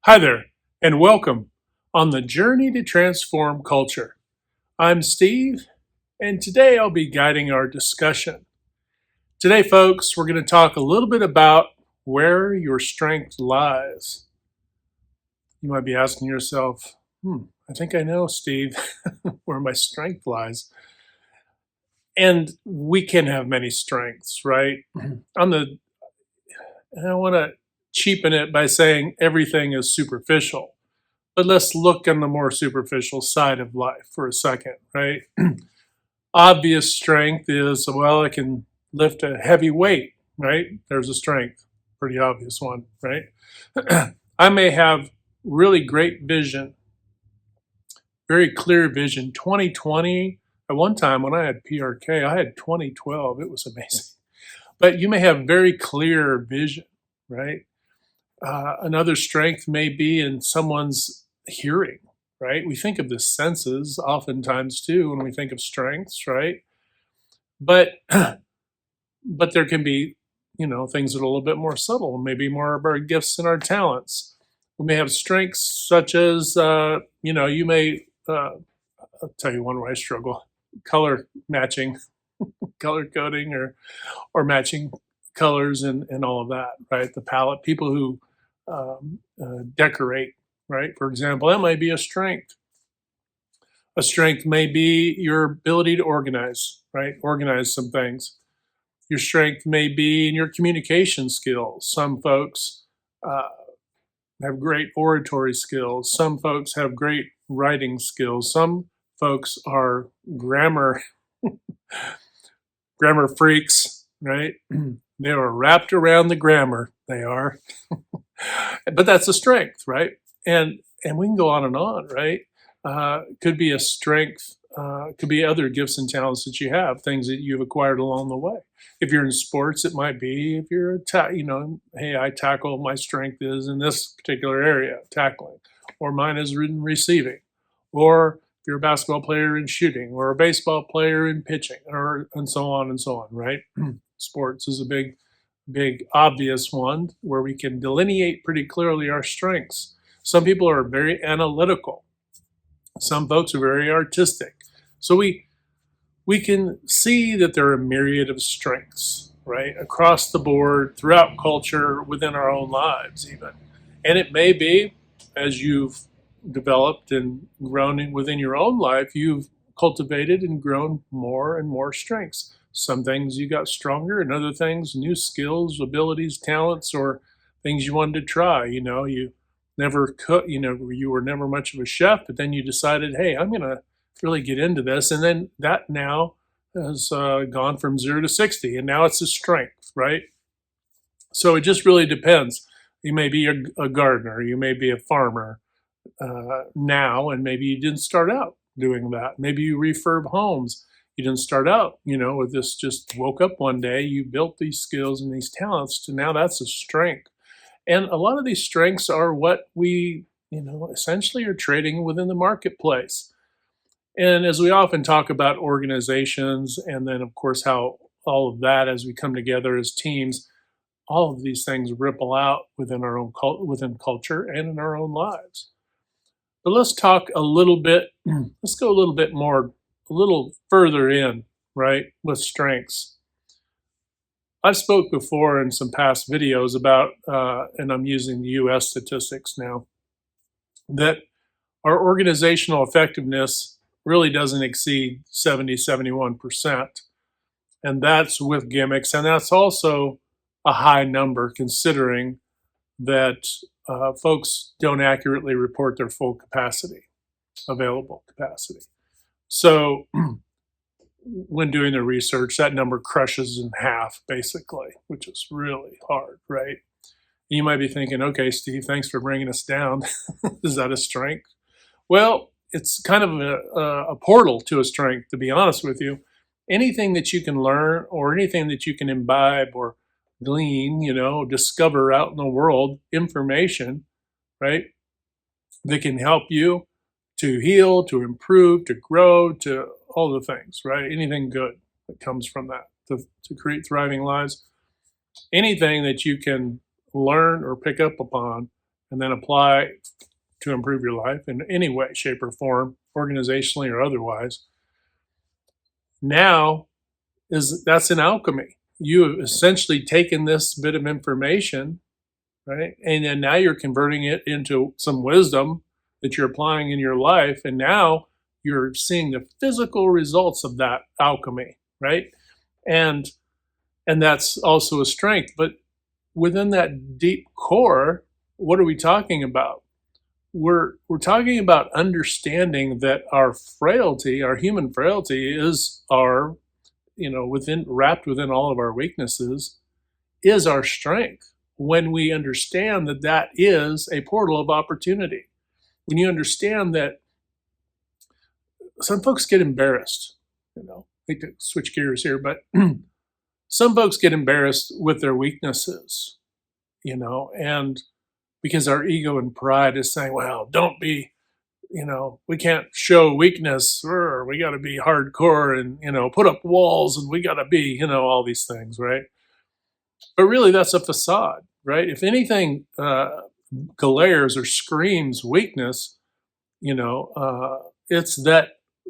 Hi there, and welcome on the journey to transform culture. I'm Steve, and today I'll be guiding our discussion. Today, folks, we're going to talk a little bit about where your strength lies. You might be asking yourself, I think I know, Steve, where my strength lies. And we can have many strengths, right? On the, and I want to cheapen it by saying everything is superficial. But let's look on the more superficial side of life for a second, right? Obvious strength is, well, I can lift a heavy weight, right? There's a strength, pretty obvious one, right? I may have really great vision, very clear vision. 2020, at one time when I had PRK, I had 2012. It was amazing. But you may have very clear vision, right? Another strength may be in someone's hearing, right? We think of the senses oftentimes too when we think of strengths, right? But but there can be, things that are a little bit more subtle, maybe more of our gifts and our talents. We may have strengths such as, you may. I'll tell you one where I struggle: color matching, color coding, or matching colors and all of that, right? The palette, people who decorate, right? For example, that might be a strength. A strength may be your ability to organize, right? Organize some things. Your strength may be in your communication skills. Some folks uh, have great oratory skills. Some folks have great writing skills. Some folks are grammar freaks, right? They are wrapped around the grammar. They are, but that's a strength, right? And we can go on, right? Could be a strength. Could be other gifts and talents that you have, things that you've acquired along the way. If you're in sports, it might be if you're hey, I tackle. My strength is in this particular area, tackling, or mine is in receiving, or if you're a basketball player in shooting, or a baseball player in pitching, or and so on, right? Sports is a big obvious one where we can delineate pretty clearly our strengths. Some people are very analytical. Some folks are very artistic. So we can see that there are a myriad of strengths, right? Across the board, throughout culture, within our own lives even. And it may be, as you've developed and grown within your own life, you've cultivated and grown more and more strengths. Some things you got stronger, and other things, new skills, abilities, talents, or things you wanted to try. You never cook, you were never much of a chef, but then you decided, hey, I'm going to really get into this. And then that now has gone from 0 to 60, and now it's a strength, right? So it just really depends. You may be a gardener, you may be a farmer now, and maybe you didn't start out doing that. Maybe you refurb homes. You didn't start out, with this, just woke up one day, you built these skills and these talents to now that's a strength. And a lot of these strengths are what we, essentially are trading within the marketplace. And as we often talk about organizations, and then, of course, how all of that, as we come together as teams, all of these things ripple out within our own within culture and in our own lives. But let's talk a little bit. Let's go a little bit more, a little further in, right, with strengths. I've spoke before in some past videos about, and I'm using the U.S. statistics now, that our organizational effectiveness really doesn't exceed 70, 71%. And that's with gimmicks. And that's also a high number considering that folks don't accurately report their full capacity, available capacity. So when doing the research, that number crushes in half basically, which is really hard, right? You might be thinking, okay, Steve, thanks for bringing us down. Is that a strength? Well, it's kind of a portal to a strength, to be honest with you. Anything that you can learn or anything that you can imbibe or glean, discover out in the world, information, right, that can help you to heal, to improve, to grow, to all the things, right? Anything good that comes from that to create thriving lives. Anything that you can learn or pick up upon and then apply to improve your life in any way, shape, or form, organizationally or otherwise. Now that's an alchemy. You have essentially taken this bit of information, right? And then now you're converting it into some wisdom that you're applying in your life. And now you're seeing the physical results of that alchemy, right? And that's also a strength. But within that deep core, what are we talking about? We're talking about understanding that our frailty, our human frailty, is our, wrapped within all of our weaknesses, is our strength. When we understand that that is a portal of opportunity, when you understand that some folks get embarrassed, I hate to switch gears here, but some folks get embarrassed with their weaknesses, and because our ego and pride is saying, well, don't be, we can't show weakness, or we got to be hardcore and, put up walls, and we got to be, all these things, right? But really, that's a facade, right? If anything glares or screams weakness, it's that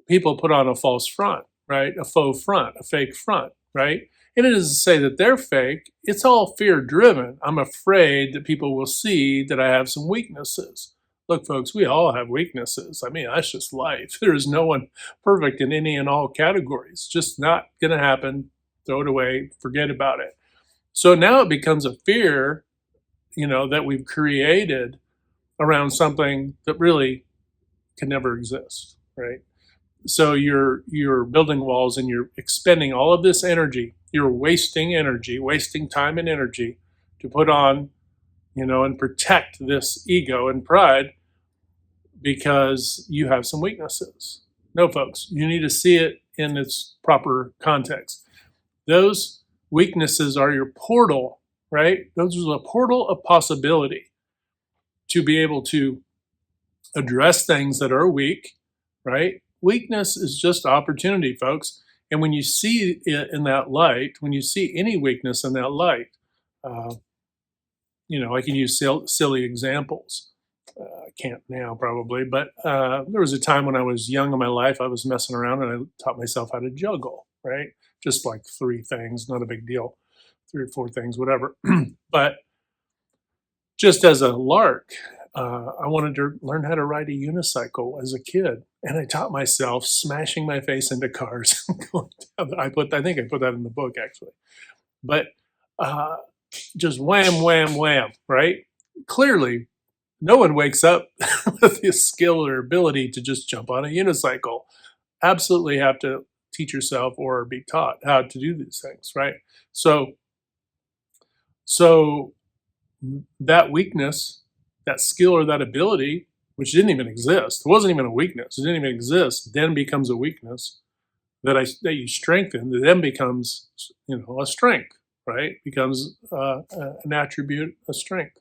people put on a false front, right? A faux front, a fake front, right? And it doesn't say that they're fake. It's all fear driven. I'm afraid that people will see that I have some weaknesses. Look, folks, we all have weaknesses. I mean, that's just life. There is no one perfect in any and all categories. Just not going to happen. Throw it away. Forget about it. So now it becomes a fear, that we've created around something that really can never exist, right? So you're building walls and you're expending all of this energy. You're wasting energy, wasting time and energy to put on, and protect this ego and pride because you have some weaknesses. No, folks, you need to see it in its proper context. Those weaknesses are your portal, right? Those are a portal of possibility to be able to address things that are weak, right? Weakness is just opportunity, folks. And when you see it in that light, when you see any weakness in that light, I can use silly examples. I can't now probably, but there was a time when I was young in my life, I was messing around and I taught myself how to juggle, right? Just like 3 things, not a big deal, 3 or 4 things, whatever. But just as a lark, I wanted to learn how to ride a unicycle as a kid, and I taught myself smashing my face into cars. I think I put that in the book actually, but just wham, wham, wham, right? Clearly, no one wakes up with the skill or ability to just jump on a unicycle. Absolutely have to teach yourself or be taught how to do these things, right? So that weakness, that skill or that ability, which didn't even exist, it wasn't even a weakness, it didn't even exist, then becomes a weakness that you strengthen, that then becomes, a strength, right? Becomes an attribute, a strength.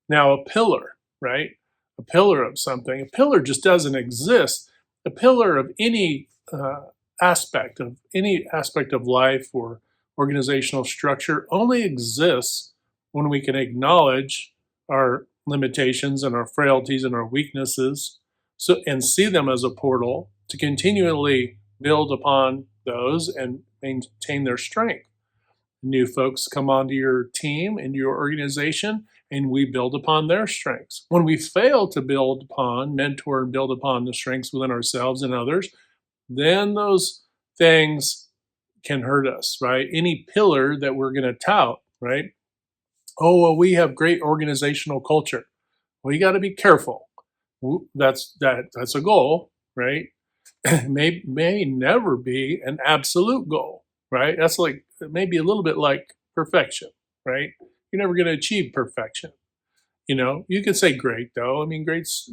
Now a pillar, right? A pillar of something. A pillar just doesn't exist. A pillar of any aspect of life or organizational structure only exists when we can acknowledge our limitations and our frailties and our weaknesses, and see them as a portal to continually build upon those and maintain their strength. New folks come onto your team and your organization, and we build upon their strengths. When we fail to mentor and build upon the strengths within ourselves and others, then those things can hurt us, right? Any pillar that we're going to tout, right? Oh, well, we have great organizational culture. Well, you got to be careful. That's a goal, right? may never be an absolute goal, right? That's like maybe a little bit like perfection, right? You're never going to achieve perfection. You could say great though. I mean, great's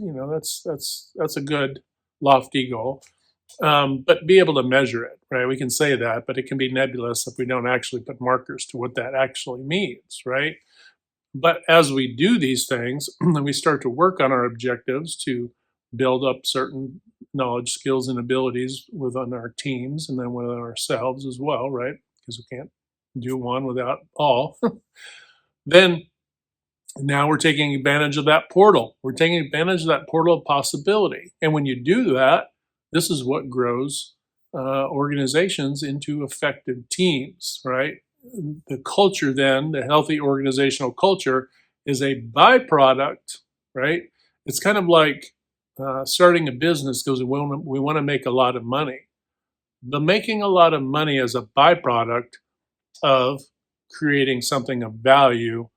that's a good lofty goal, but be able to measure it, right? We can say that, but it can be nebulous if we don't actually put markers to what that actually means, right? But as we do these things, and we start to work on our objectives to build up certain knowledge, skills, and abilities within our teams and then within ourselves as well, right? Because we can't do one without all. Then And now we're taking advantage of that portal. We're taking advantage of that portal of possibility. And when you do that, this is what grows organizations into effective teams, right? The culture, then, the healthy organizational culture, is a byproduct, right? It's kind of like starting a business because we want to make a lot of money. The making a lot of money is a byproduct of creating something of value,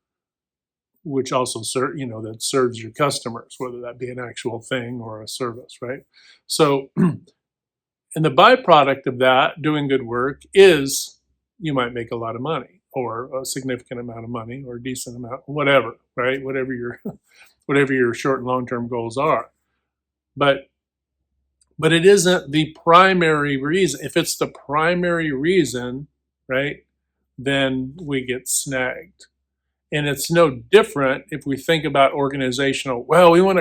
which also that serves your customers, whether that be an actual thing or a service, right? So, and the byproduct of that, doing good work, is you might make a lot of money, or a significant amount of money, or a decent amount, whatever, right? Whatever your whatever your short and long term goals are. But it isn't the primary reason. If it's the primary reason, right, then we get snagged. And it's no different if we think about organizational. Well, we want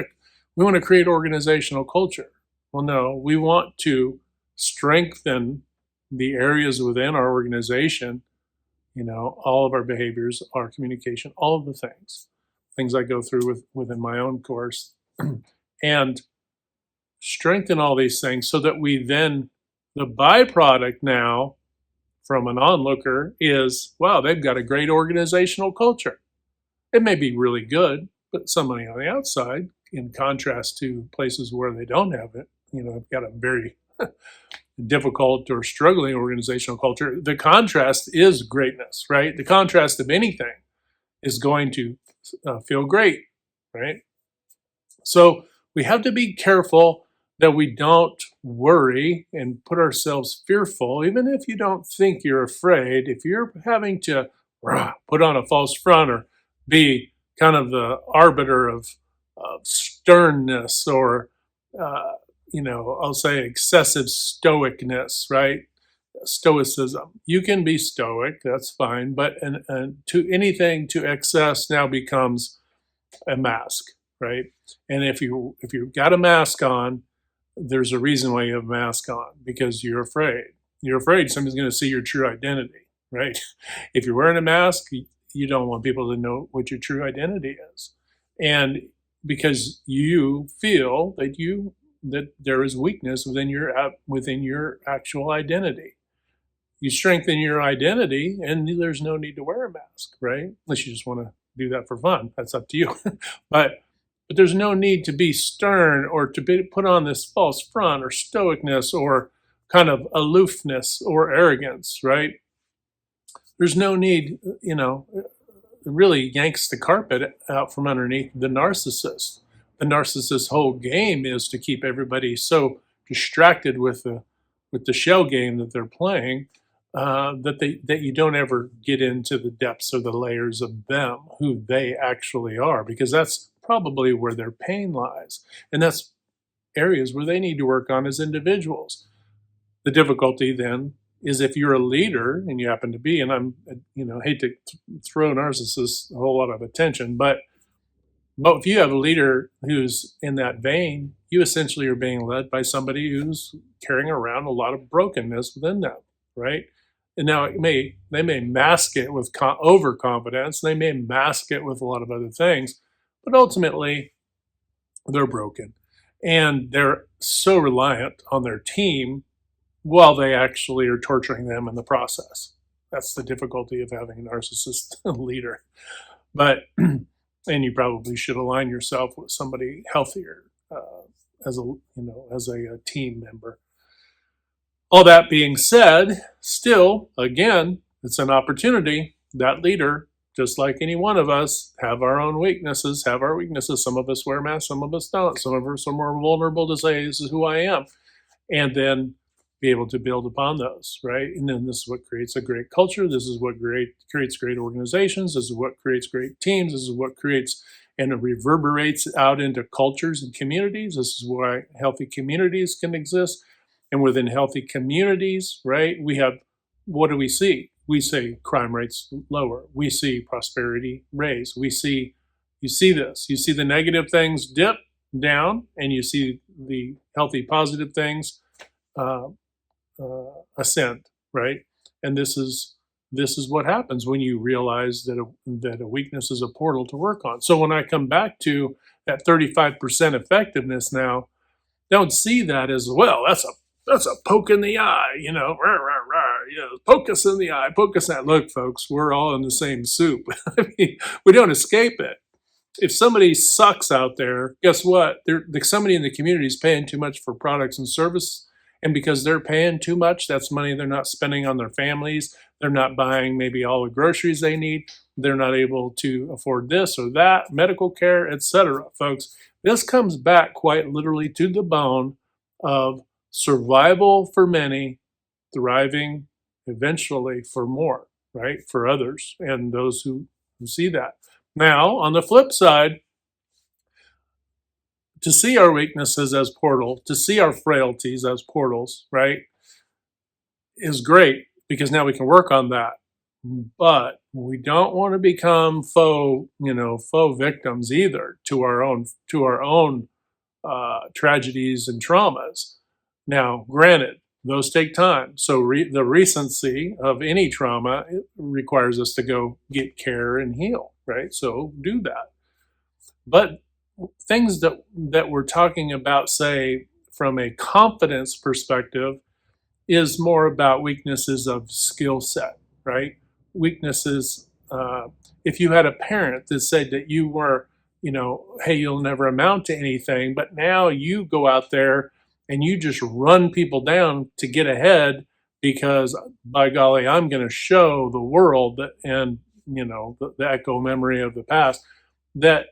to create organizational culture. Well, no, we want to strengthen the areas within our organization. All of our behaviors, our communication, all of the things I go through within my own course, and strengthen all these things so that we then, the byproduct now from an onlooker is, wow, they've got a great organizational culture. It may be really good, but somebody on the outside, in contrast to places where they don't have it, have got a very difficult or struggling organizational culture. The contrast is greatness, right? The contrast of anything is going to feel great, right? So we have to be careful that we don't worry and put ourselves fearful, even if you don't think you're afraid. If you're having to put on a false front or be kind of the arbiter of sternness, or, I'll say excessive stoicness, right? Stoicism. You can be stoic, that's fine, but to anything to excess now becomes a mask, right? And if you've got a mask on, there's a reason why you have a mask on, because you're afraid. You're afraid somebody's going to see your true identity, right? If you're wearing a mask, you don't want people to know what your true identity is, and because you feel that there is weakness within your actual identity. You strengthen your identity, and there's no need to wear a mask, right? Unless you just want to do that for fun. That's up to you. but there's no need to be stern or to put on this false front or stoicness or kind of aloofness or arrogance, right? There's no need, it really yanks the carpet out from underneath the narcissist. The narcissist's whole game is to keep everybody so distracted with the shell game that they're playing, that you don't ever get into the depths or the layers of them, who they actually are, because that's probably where their pain lies, and that's areas where they need to work on as individuals. The difficulty then is if you're a leader, and you happen to be, and I'm, hate to throw narcissists a whole lot of attention, but if you have a leader who's in that vein, you essentially are being led by somebody who's carrying around a lot of brokenness within them, right? And now they may mask it with overconfidence. They may mask it with a lot of other things, but ultimately they're broken, and they're so reliant on their team while they actually are torturing them in the process. That's the difficulty of having a narcissist leader. But and you probably should align yourself with somebody healthier, as a team member. All that being said, still, again, it's an opportunity. That leader, just like any one of us, have our own weaknesses, have our weaknesses. Some of us wear masks, some of us don't. Some of us are more vulnerable to say, this is who I am. And then be able to build upon those, right? And then this is what creates a great culture. This is what creates great organizations. This is what creates great teams. This is what creates and it reverberates out into cultures and communities. This is why healthy communities can exist. And within healthy communities, right, we have, what do we see? We see crime rates lower. We see prosperity raise. You see this. You see the negative things dip down, and you see the healthy, positive things ascend, right? And this is this is what happens when you realize that a weakness is a portal to work on. So when I come back to that 35% effectiveness now, don't see that as, well, that's a poke in the eye, rah, rah, rah, poke us in the eye, poke us in the eye. Look, folks, we're all in the same soup. I mean, we don't escape it. If somebody sucks out there, guess what? Somebody in the community is paying too much for products and service. And because they're paying too much, that's money they're not spending on their families. They're not buying maybe all the groceries they need. They're not able to afford this or that, medical care, etc. Folks, this comes back quite literally to the bone of survival for many, thriving eventually for more, right? For others and those who see that. Now, on the flip side, to see our weaknesses as portal, to see our frailties as portals, right, is great because now we can work on that. But we don't want to become faux victims either to our own tragedies and traumas. Now, granted, those take time. So the recency of any trauma requires us to go get care and heal, right? So do that. But things that we're talking about, say, from a confidence perspective, is more about weaknesses of skill set, right? Weaknesses. If you had a parent that said that you were, hey, you'll never amount to anything, but now you go out there and you just run people down to get ahead because, by golly, I'm going to show the world and the echo memory of the past that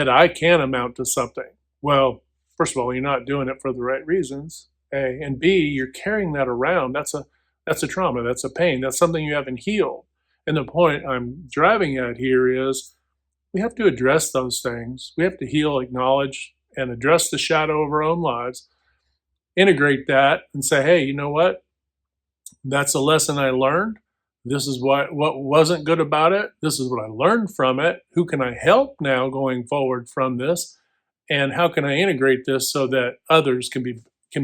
I can amount to something. Well, first of all, you're not doing it for the right reasons. A, and B, you're carrying that around. That's a trauma. That's a pain. That's something you haven't healed. And the point I'm driving at here is we have to address those things. We have to heal, acknowledge, and address the shadow of our own lives, integrate that, and say, hey, you know what? That's a lesson I learned. This is what wasn't good about it. This is what I learned from it. Who can I help now going forward from this? And how can I integrate this so that others can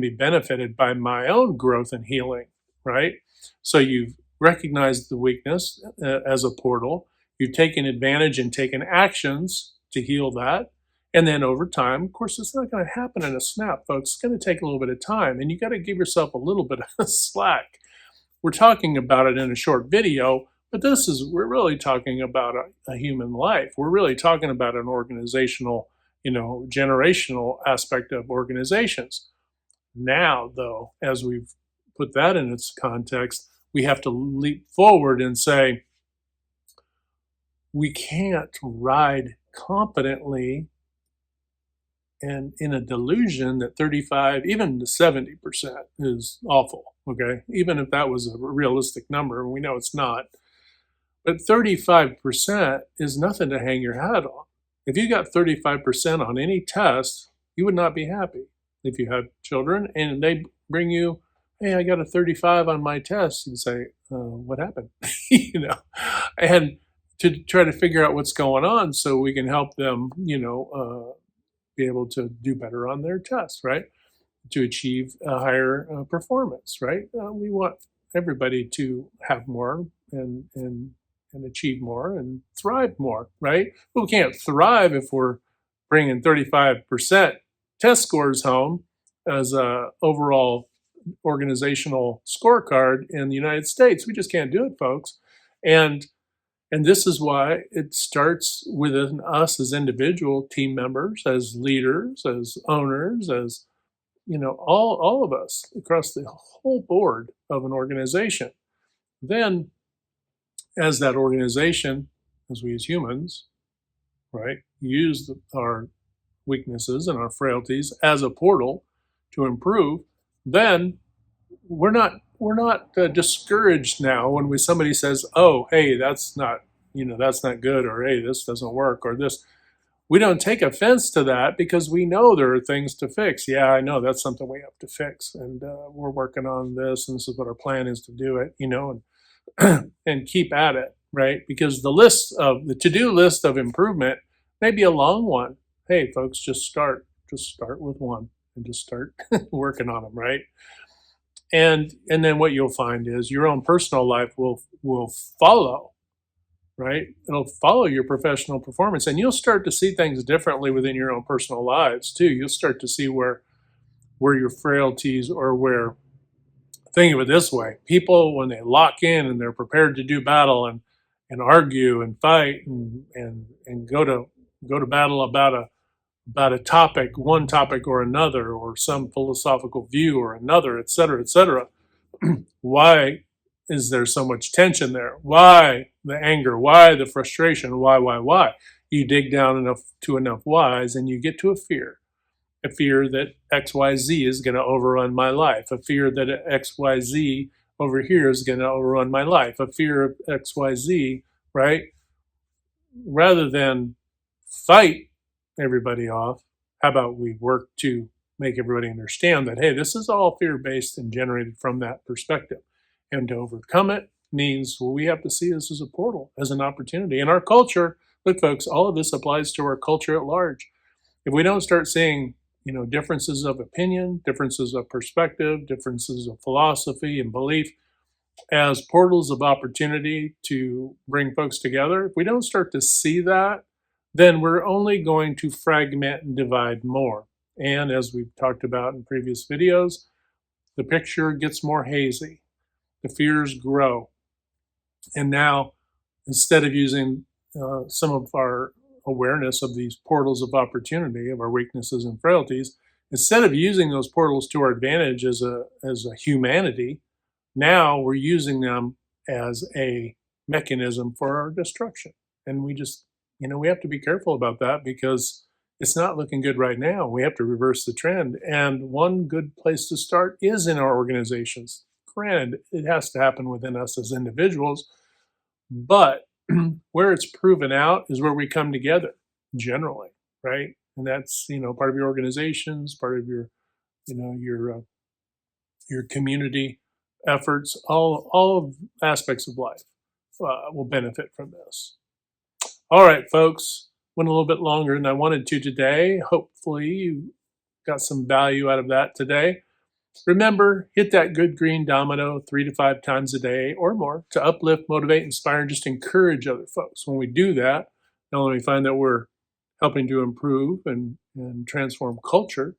be benefited by my own growth and healing, right? So you've recognized the weakness as a portal. You've taken advantage and taken actions to heal that. And then over time, of course, it's not going to happen in a snap, folks. It's going to take a little bit of time, and you got to give yourself a little bit of slack. We're talking about it in a short video, but we're really talking about a human life. We're really talking about an organizational, generational aspect of organizations. Now, though, as we've put that in its context, we have to leap forward and say, we can't ride confidently and in a delusion that 35, even 70% is awful, okay? Even if that was a realistic number, and we know it's not. But 35% is nothing to hang your hat on. If you got 35% on any test, you would not be happy. If you have children and they bring you, hey, I got a 35 on my test, you'd say, what happened? And to try to figure out what's going on so we can help them, be able to do better on their test, right? To achieve a higher performance, right? We want everybody to have more and achieve more and thrive more, right? But we can't thrive if we're bringing 35% test scores home as a overall organizational scorecard in the United States. We just can't do it, folks. And this is why it starts within us as individual team members, as leaders, as owners, as all of us across the whole board of an organization. Then, as that organization, as we as humans, right, use our weaknesses and our frailties as a portal to improve, then we're not discouraged now when somebody says, oh, hey, that's not good, or hey, this doesn't work, or this. We don't take offense to that because we know there are things to fix. Yeah, I know that's something we have to fix, and we're working on this, and this is what our plan is to do it, and and keep at it, right? Because the to-do list of improvement may be a long one. Hey, folks, just start with one and just start working on them, right? And then what you'll find is your own personal life will follow, right? It'll follow your professional performance, and you'll start to see things differently within your own personal lives too. You'll start to see where your frailties, or where, think of it this way, people, when they lock in and they're prepared to do battle and argue and fight and go to battle about a topic, one topic or another, or some philosophical view or another, et cetera, et cetera. Why is there so much tension there? Why the anger? Why the frustration? Why? You dig down enough to enough whys, and you get to a fear that XYZ is going to overrun my life, a fear that XYZ over here is going to overrun my life, a fear of XYZ, right? Rather than fight everybody off, how about we work to make everybody understand that, hey, this is all fear-based and generated from that perspective. And to overcome it means, well, we have to see this as a portal, as an opportunity. In our culture, look, folks, all of this applies to our culture at large. If we don't start seeing, differences of opinion, differences of perspective, differences of philosophy and belief as portals of opportunity to bring folks together, if we don't start to see that, then we're only going to fragment and divide more. And as we've talked about in previous videos, the picture gets more hazy, the fears grow. And now, instead of using some of our awareness of these portals of opportunity, of our weaknesses and frailties, instead of using those portals to our advantage as a humanity, now we're using them as a mechanism for our destruction. And we just, we have to be careful about that, because it's not looking good right now. We have to reverse the trend. And one good place to start is in our organizations. Granted, it has to happen within us as individuals, but where it's proven out is where we come together generally, right? And that's, part of your organizations, part of your, your community efforts, all aspects of life will benefit from this. All right, folks, went a little bit longer than I wanted to today. Hopefully you got some value out of that today. Remember, hit that good green domino 3 to 5 times a day or more to uplift, motivate, inspire, and just encourage other folks. When we do that, not only find that we're helping to improve and transform culture,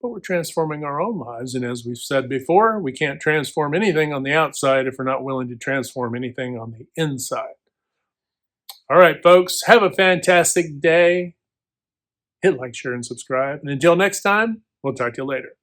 but we're transforming our own lives. And as we've said before, we can't transform anything on the outside if we're not willing to transform anything on the inside. All right, folks, have a fantastic day. Hit like, share, and subscribe. And until next time, we'll talk to you later.